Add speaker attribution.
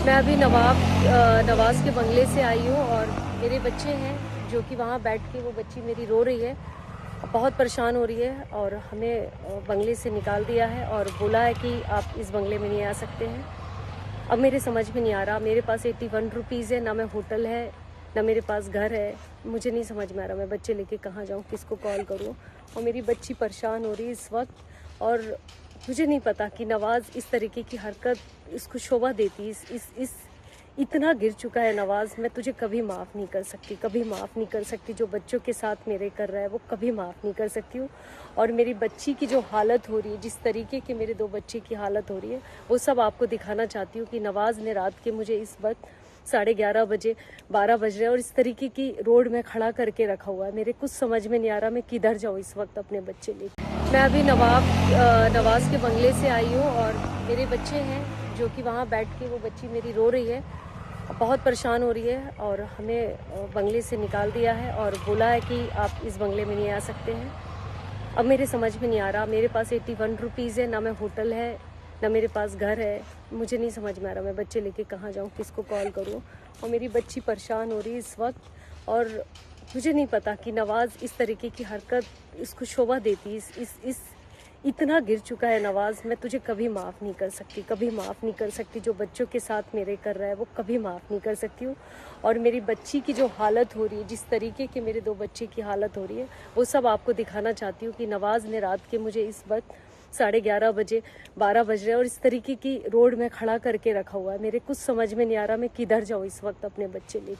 Speaker 1: मैं अभी नवाज़ के बंगले से आई हूँ और मेरे बच्चे हैं जो कि वहाँ बैठ के वो बच्ची मेरी रो रही है, बहुत परेशान हो रही है और हमें बंगले से निकाल दिया है और बोला है कि आप इस बंगले में नहीं आ सकते हैं। अब मेरे समझ में नहीं आ रहा, मेरे पास 81 रुपीज़ है, ना मैं होटल है ना मेरे पास घर है। मुझे नहीं समझ में आ रहा मैं बच्चे लेके कहाँ जाऊँ, किसको कॉल करूँ। और मेरी बच्ची परेशान हो रही है इस वक्त और मुझे नहीं पता कि नवाज़ इस तरीके की हरकत इसको शोभा देती। इस इतना गिर चुका है नवाज़, मैं तुझे कभी माफ़ नहीं कर सकती, कभी माफ़ नहीं कर सकती। जो बच्चों के साथ मेरे कर रहा है वो कभी माफ़ नहीं कर सकती हूँ। और मेरी बच्ची की जो हालत हो रही है, जिस तरीके की मेरे 2 बच्चे की हालत हो रही है, वो सब आपको दिखाना चाहती हूँ कि नवाज़ ने रात के मुझे इस वक्त 11:30 बजे 12 बज रहे हैं और इस तरीके की रोड में खड़ा करके रखा हुआ है। मेरे कुछ समझ में नहीं आ रहा मैं किधर जाऊँ इस वक्त अपने बच्चे लेके। मैं अभी नवाज़ के बंगले से आई हूँ और मेरे बच्चे हैं जो कि वहाँ बैठ के वो बच्ची मेरी रो रही है, बहुत परेशान हो रही है और हमें बंगले से निकाल दिया है और बोला है कि आप इस बंगले में नहीं आ सकते हैं। अब मेरे समझ में नहीं आ रहा, मेरे पास 81 रुपीज़ है, ना मैं होटल है ना मेरे पास घर है। मुझे नहीं समझ में आ रहा मैं बच्चे लेके कहाँ जाऊँ, किसको कॉल करूँ। और मेरी बच्ची परेशान हो रही है इस वक्त और मुझे नहीं पता कि नवाज़ इस तरीके की हरकत इसको शोभा देती। इस इतना गिर चुका है नवाज़, मैं तुझे कभी माफ़ नहीं कर सकती, कभी माफ़ नहीं कर सकती। जो बच्चों के साथ मेरे कर रहा है वो कभी माफ़ नहीं कर सकती हूँ। और मेरी बच्ची की जो हालत हो रही है, जिस तरीके के मेरे 2 बच्चे की हालत हो रही है, वो सब आपको दिखाना चाहती हूँ कि नवाज़ ने रात के मुझे इस वक्त 11:30 बजे 12 बज रहे हैं और इस तरीके की रोड में खड़ा करके रखा हुआ है। मेरे कुछ समझ में नहीं आ रहा मैं किधर जाऊँ इस वक्त अपने बच्चे लेके।